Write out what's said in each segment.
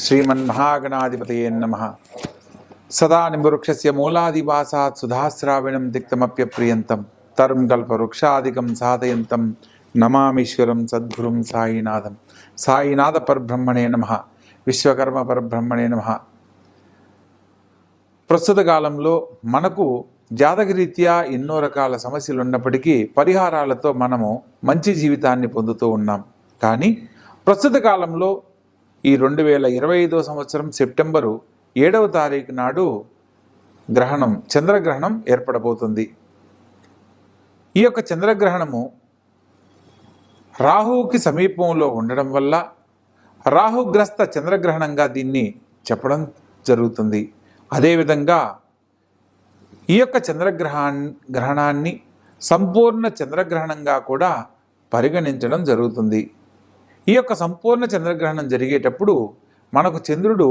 श्रीमन्महागणाधिपतये नमः। सदा निम्बवृक्षस्य मूलादिवासात् सुधास्राविणं तिक्तमप्यप्रियन्तं तरुं कल्पवृक्षादिकं साधयन्तं नमामीश्वरं सद्गुरुं साईनाथं। साईनाथ परब्रह्मणे नमः। విశ్వకర్మ పరబ్రహ్మణే నమః. ప్రస్తుత కాలంలో మనకు జాతకరీత్యా ఎన్నో రకాల సమస్యలు ఉన్నప్పటికీ పరిహారాలతో మనము మంచి జీవితాన్ని పొందుతూ ఉన్నాం. కానీ ప్రస్తుత కాలంలో ఈ 2025వ సంవత్సరం సెప్టెంబరు 7వ తారీఖు నాడు చంద్రగ్రహణం ఏర్పడబోతుంది. ఈ యొక్క చంద్రగ్రహణము రాహువుకి సమీపంలో ఉండడం వల్ల రాహుగ్రస్త చంద్రగ్రహణంగా దీన్ని చెప్పడం జరుగుతుంది. అదేవిధంగా ఈ యొక్క గ్రహణాన్ని సంపూర్ణ చంద్రగ్రహణంగా కూడా పరిగణించడం జరుగుతుంది. ఈ యొక్క సంపూర్ణ చంద్రగ్రహణం జరిగేటప్పుడు మనకు చంద్రుడు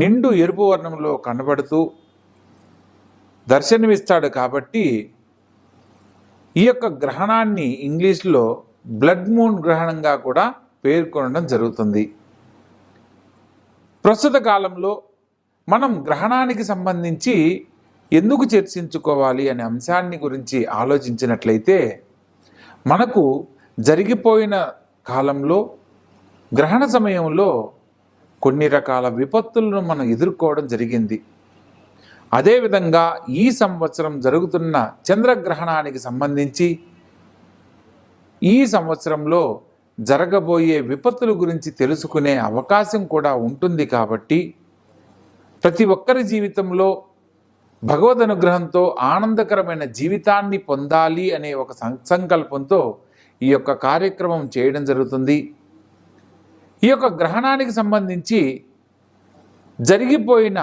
నిండు ఎరుపు వర్ణంలో కనబడుతూ దర్శనమిస్తాడు. కాబట్టి ఈ యొక్క గ్రహణాన్ని ఇంగ్లీష్లో బ్లడ్ మూన్ గ్రహణంగా కూడా పేర్కొనడం జరుగుతుంది. ప్రస్తుత కాలంలో మనం గ్రహణానికి సంబంధించి ఎందుకు చర్చించుకోవాలి అనే అంశాన్ని గురించి ఆలోచించినట్లయితే, మనకు జరిగిపోయిన కాలంలో గ్రహణ సమయంలో కొన్ని రకాల విపత్తులను మనం ఎదుర్కోవడం జరిగింది. అదేవిధంగా ఈ సంవత్సరం జరుగుతున్న చంద్రగ్రహణానికి సంబంధించి ఈ సంవత్సరంలో జరగబోయే విపత్తుల గురించి తెలుసుకునే అవకాశం కూడా ఉంటుంది. కాబట్టి ప్రతి ఒక్కరి జీవితంలో భగవద్ అనుగ్రహంతో ఆనందకరమైన జీవితాన్ని పొందాలి అనే ఒక సంకల్పంతో ఈ యొక్క కార్యక్రమం చేయడం జరుగుతుంది. ఈ యొక్క గ్రహణానికి సంబంధించి జరిగిపోయిన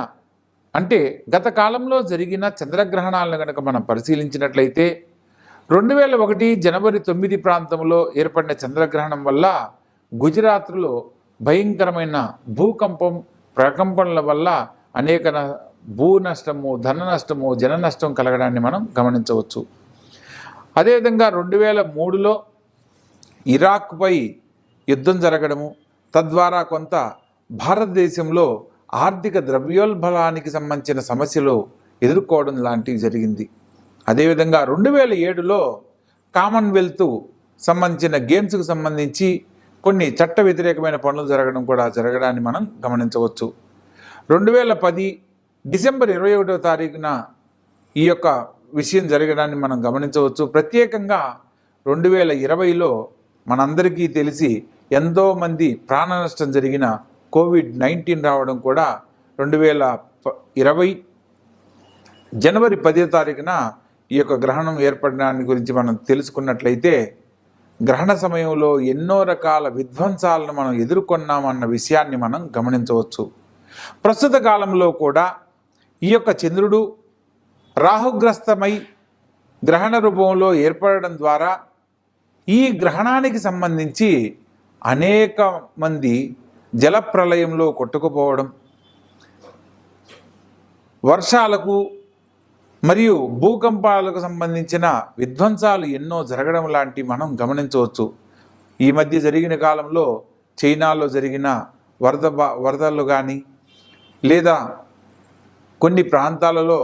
గత కాలంలో జరిగిన చంద్రగ్రహణాలను కనుక మనం పరిశీలించినట్లయితే 2001 జనవరి 9 ప్రాంతంలో ఏర్పడిన చంద్రగ్రహణం వల్ల గుజరాత్లో భయంకరమైన భూకంపం ప్రకంపనల వల్ల అనేక భూ నష్టము, ధన నష్టము, జన నష్టం కలగడాన్ని మనం గమనించవచ్చు. అదేవిధంగా 2003లో ఇరాక్పై యుద్ధం జరగడము, తద్వారా కొంత భారతదేశంలో ఆర్థిక ద్రవ్యోల్బణానికి సంబంధించిన సమస్యలు ఎదుర్కోవడం లాంటివి జరిగింది. అదేవిధంగా 2007లో కామన్వెల్త్ సంబంధించిన గేమ్స్కు సంబంధించి కొన్ని చట్ట వ్యతిరేకమైన పనులు జరగడాన్ని మనం గమనించవచ్చు. 2010 డిసెంబర్ 21వ తారీఖున ఈ యొక్క విషయం జరగడాన్ని మనం గమనించవచ్చు. ప్రత్యేకంగా 2020లో మనందరికీ తెలిసి ఎంతోమంది ప్రాణ నష్టం జరిగిన COVID-19 రావడం కూడా 2020 జనవరి 10వ తారీఖున ఈ యొక్క గ్రహణం ఏర్పడడాన్ని గురించి మనం తెలుసుకున్నట్లయితే, గ్రహణ సమయంలో ఎన్నో రకాల విధ్వంసాలను మనం ఎదుర్కొన్నామన్న విషయాన్ని మనం గమనించవచ్చు. ప్రస్తుత కాలంలో కూడా ఈ యొక్క చంద్రుడు రాహుగ్రస్తమై గ్రహణ రూపంలో ఏర్పడడం ద్వారా ఈ గ్రహణానికి సంబంధించి అనేక మంది జలప్రలయంలో కొట్టుకుపోవడం, వర్షాలకు మరియు భూకంపాలకు సంబంధించిన విధ్వంసాలు ఎన్నో జరగడం లాంటివి మనం గమనించవచ్చు. ఈ మధ్య జరిగిన కాలంలో చైనాలో జరిగిన వరదలు కానీ, లేదా కొన్ని ప్రాంతాలలో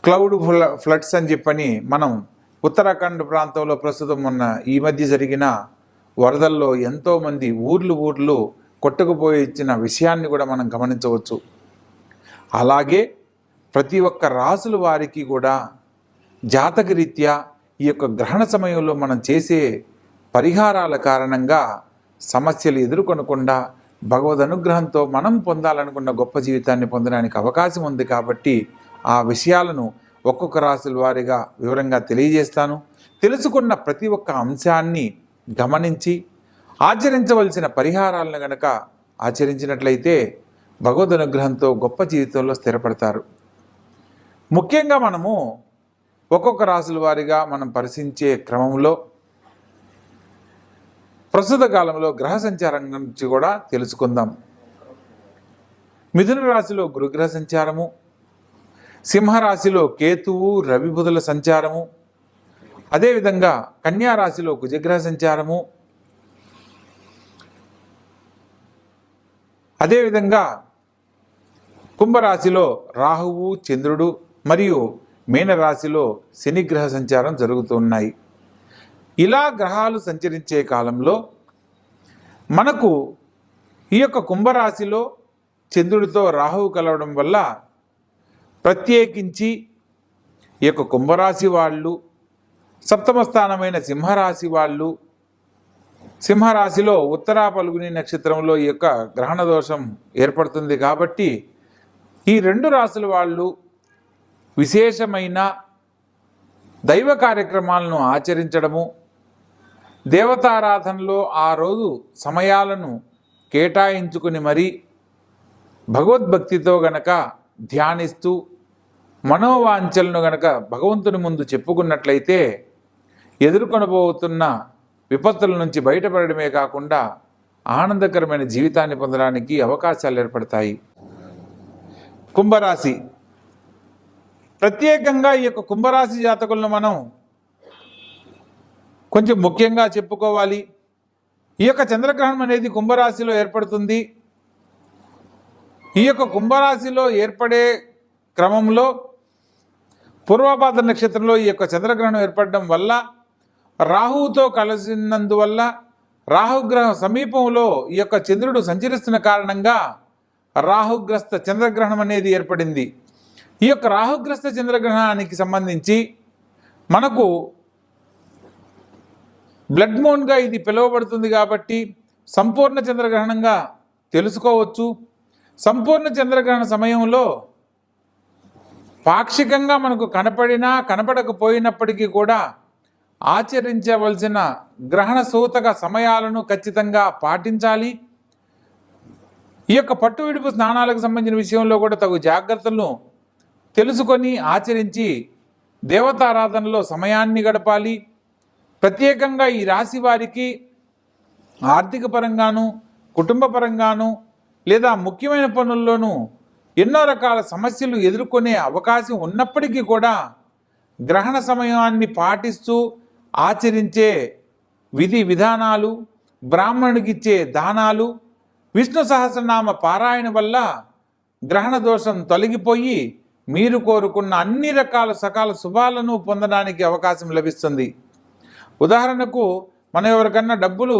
క్లౌడ్ ఫ్లడ్స్ అని చెప్పని మనం ఉత్తరాఖండ్ ప్రాంతంలో ప్రస్తుతం ఉన్న ఈ మధ్య జరిగిన వరదల్లో ఎంతోమంది ఊర్లు కొట్టుకుపోయి ఇచ్చిన విషయాన్ని కూడా మనం గమనించవచ్చు. అలాగే ప్రతి ఒక్క రాసుల వారికి కూడా జాతకరీత్యా ఈ యొక్క గ్రహణ సమయంలో మనం చేసే పరిహారాల కారణంగా సమస్యలు ఎదుర్కొనకుండా భగవద్ అనుగ్రహంతో మనం పొందాలనుకున్న గొప్ప జీవితాన్ని పొందడానికి అవకాశం ఉంది. కాబట్టి ఆ విషయాలను ఒక్కొక్క రాసుల వారిగా వివరంగా తెలియజేస్తాను. తెలుసుకున్న ప్రతి ఒక్క అంశాన్ని గమనించి ఆచరించవలసిన పరిహారాలను గనక ఆచరించినట్లయితే భగవద్ అనుగ్రహంతో గొప్ప జీవితంలో స్థిరపడతారు. ముఖ్యంగా మనము ఒక్కొక్క రాశుల వారిగా మనం పరిశీలించే క్రమంలో ప్రస్తుత కాలంలో గ్రహ సంచారం గురించి కూడా తెలుసుకుందాం. మిథున రాశిలో గురుగ్రహ సంచారము, సింహరాశిలో కేతువు రవి బుధుల సంచారము, అదేవిధంగా కన్యా రాశిలో కుజగ్రహ సంచారము, అదేవిధంగా కుంభరాశిలో రాహువు, చంద్రుడు మరియు మీనరాశిలో శనిగ్రహ సంచారం జరుగుతున్నాయి. ఇలా గ్రహాలు సంచరించే కాలంలో మనకు ఈ యొక్క కుంభరాశిలో చంద్రుడితో రాహువు కలవడం వల్ల ప్రత్యేకించి ఈ యొక్క కుంభరాశి వాళ్ళు, సప్తమ స్థానమైన సింహరాశి వాళ్ళు, సింహరాశిలో ఉత్తరా పల్గుని నక్షత్రంలో ఈ యొక్క గ్రహణ దోషం ఏర్పడుతుంది కాబట్టి ఈ రెండు రాశుల వాళ్ళు విశేషమైన దైవ కార్యక్రమాలను ఆచరించడము, దేవతారాధనలో ఆ రోజు సమయాలను కేటాయించుకుని మరీ భగవద్భక్తితో గనక ధ్యానిస్తూ మనోవాంఛలను గనక భగవంతుని ముందు చెప్పుకున్నట్లయితే ఎదుర్కొనబోతున్న విపత్తుల నుంచి బయటపడడమే కాకుండా ఆనందకరమైన జీవితాన్ని పొందడానికి అవకాశాలు ఏర్పడతాయి. కుంభరాశి ప్రత్యేకంగా ఈ యొక్క కుంభరాశి జాతకులను మనం కొంచెం ముఖ్యంగా చెప్పుకోవాలి. ఈ యొక్క చంద్రగ్రహణం అనేది కుంభరాశిలో ఏర్పడుతుంది. ఈ యొక్క కుంభరాశిలో ఏర్పడే క్రమంలో పూర్వభాద్ర నక్షత్రంలో ఈ యొక్క చంద్రగ్రహణం ఏర్పడడం వల్ల రాహువుతో కలిసినందువల్ల రాహుగ్రహ సమీపంలో ఈ యొక్క చంద్రుడు సంచరిస్తున్న కారణంగా రాహుగ్రస్త చంద్రగ్రహణం అనేది ఏర్పడింది. ఈ యొక్క రాహుగ్రస్త చంద్రగ్రహణానికి సంబంధించి మనకు బ్లడ్ మూన్గా ఇది పిలువబడుతుంది కాబట్టి సంపూర్ణ చంద్రగ్రహణంగా తెలుసుకోవచ్చు. సంపూర్ణ చంద్రగ్రహణ సమయంలో పాక్షికంగా మనకు కనపడినా కనపడకపోయినప్పటికీ కూడా ఆచరించవలసిన గ్రహణ సూతక సమయాలను ఖచ్చితంగా పాటించాలి. ఈ యొక్క పట్టు విడుపు స్నానాలకు సంబంధించిన విషయంలో కూడా తగు జాగ్రత్తలను తెలుసుకొని ఆచరించి దేవతారాధనలో సమయాన్ని గడపాలి. ప్రత్యేకంగా ఈ రాశి వారికి ఆర్థిక పరంగాను, కుటుంబ పరంగాను లేదా ముఖ్యమైన పనుల్లోనూ ఎన్నో రకాల సమస్యలు ఎదుర్కొనే అవకాశం ఉన్నప్పటికీ కూడా గ్రహణ సమయాన్ని పాటిస్తూ ఆచరించే విధి విధానాలు, బ్రాహ్మణుడికిచ్చే దానాలు, విష్ణు సహస్రనామ పారాయణ వల్ల గ్రహణ దోషం తొలగిపోయి మీరు కోరుకున్న అన్ని రకాల సకాల శుభాలను పొందడానికి అవకాశం లభిస్తుంది. ఉదాహరణకు మనం ఎవరికన్నా డబ్బులు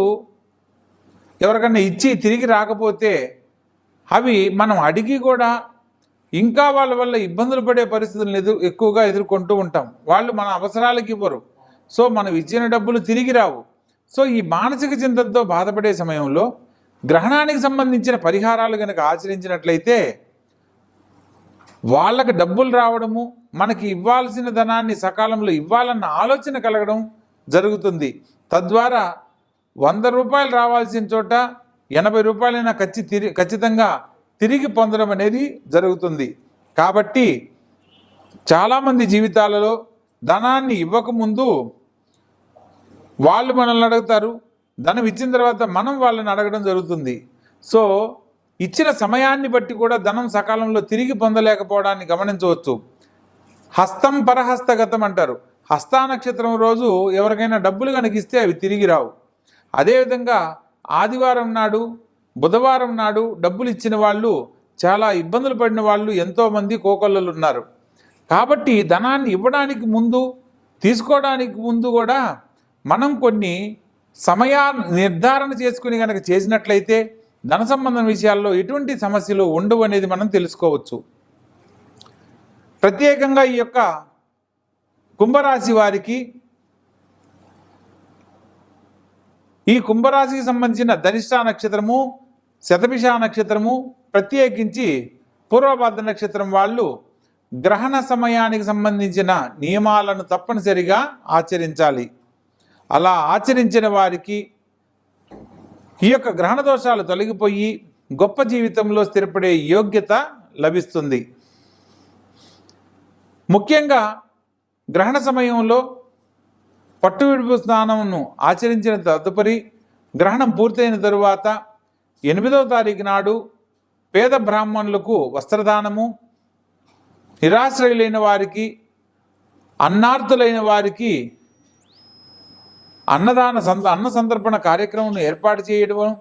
ఇచ్చి తిరిగి రాకపోతే అవి మనం అడిగి కూడా ఇంకా వాళ్ళ వల్ల ఇబ్బందులు పడే పరిస్థితులను ఎక్కువగా ఎదుర్కొంటూ ఉంటాం. వాళ్ళు మన అవసరాలకి ఇవ్వరు, సో మనం ఇచ్చిన డబ్బులు తిరిగి రావు. సో ఈ మానసిక చింతనతో బాధపడే సమయంలో గ్రహణానికి సంబంధించిన పరిహారాలు కనుక ఆచరించినట్లయితే వాళ్ళకి డబ్బులు రావడము, మనకి ఇవ్వాల్సిన ధనాన్ని సకాలంలో ఇవ్వాలన్న ఆలోచన కలగడం జరుగుతుంది. తద్వారా 100 రూపాయలు రావాల్సిన చోట 80 రూపాయలైనా ఖచ్చితంగా తిరిగి పొందడం అనేది జరుగుతుంది. కాబట్టి చాలామంది జీవితాలలో ధనాన్ని ఇవ్వకముందు వాళ్ళు మనల్ని అడుగుతారు, ధనం ఇచ్చిన తర్వాత మనం వాళ్ళని అడగడం జరుగుతుంది. సో ఇచ్చిన సమయాన్ని బట్టి కూడా ధనం సకాలంలో తిరిగి పొందలేకపోవడాన్ని గమనించవచ్చు. హస్తం పరహస్తగతం అంటారు. హస్తా నక్షత్రం రోజు ఎవరికైనా డబ్బులు కనుక ఇస్తే అవి తిరిగి రావు. అదేవిధంగా ఆదివారం నాడు, బుధవారం నాడు డబ్బులు ఇచ్చిన వాళ్ళు, చాలా ఇబ్బందులు పడిన వాళ్ళు ఎంతోమంది కోకొల్లలు ఉన్నారు. కాబట్టి ధనాన్ని ఇవ్వడానికి ముందు, తీసుకోవడానికి ముందు కూడా మనం కొన్ని సమయాన్ని నిర్ధారణ చేసుకుని కనుక చేసినట్లయితే ధన సంబంధం విషయాల్లో ఎటువంటి సమస్యలు ఉండవు అనేది మనం తెలుసుకోవచ్చు. ప్రత్యేకంగా ఈ యొక్క కుంభరాశి వారికి ఈ కుంభరాశికి సంబంధించిన ధనిష్ఠా నక్షత్రము, శతభిష నక్షత్రము, ప్రత్యేకించి పూర్వభాద్ర నక్షత్రం వాళ్ళు గ్రహణ సమయానికి సంబంధించిన నియమాలను తప్పనిసరిగా ఆచరించాలి. అలా ఆచరించిన వారికి ఈ యొక్క గ్రహణ దోషాలు తొలగిపోయి గొప్ప జీవితంలో స్థిరపడే యోగ్యత లభిస్తుంది. ముఖ్యంగా గ్రహణ సమయంలో పట్టు విడుపు స్నానంను ఆచరించిన తదుపరి గ్రహణం పూర్తయిన తరువాత 8వ తారీఖు నాడు పేద బ్రాహ్మణులకు వస్త్రదానము, నిరాశ్రయులైన వారికి, అన్నార్థులైన వారికి అన్న సంతర్పణ కార్యక్రమం ఏర్పాటు చేయడం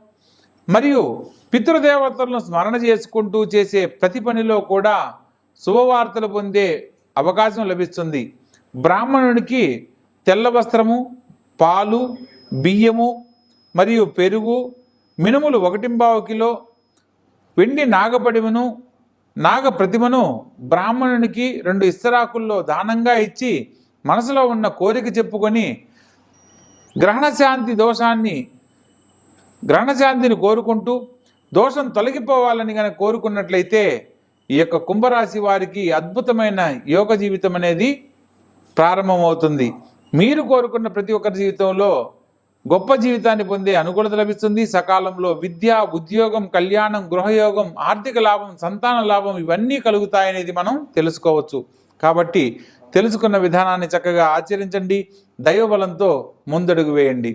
మరియు పితృదేవతలను స్మరణ చేసుకుంటూ చేసే ప్రతి పనిలో కూడా శుభవార్తలు పొందే అవకాశం లభిస్తుంది. బ్రాహ్మణునికి తెల్ల వస్త్రము, పాలు, బియ్యము మరియు పెరుగు, మినుములు 1.25 కిలో, వెండి నాగపడిమను, నాగ ప్రతిమను బ్రాహ్మణునికి 2 ఇస్తరాకుల్లో దానంగా ఇచ్చి మనసులో ఉన్న కోరిక చెప్పుకొని గ్రహణశాంతిని కోరుకుంటూ దోషం తొలగిపోవాలని కనుక కోరుకున్నట్లయితే ఈ యొక్క కుంభరాశి వారికి అద్భుతమైన యోగ జీవితం అనేది ప్రారంభమవుతుంది. మీరు కోరుకున్న ప్రతి ఒక్కరి జీవితంలో గొప్ప జీవితాన్ని పొందే అనుకూలత లభిస్తుంది. సకాలంలో విద్య, ఉద్యోగం, కళ్యాణం, గృహయోగం, ఆర్థిక లాభం, సంతాన లాభం ఇవన్నీ కలుగుతాయనేది మనం తెలుసుకోవచ్చు. కాబట్టి తెలుసుకున్న విధానాన్ని చక్కగా ఆచరించండి. దైవబలంతో ముందడుగు వేయండి.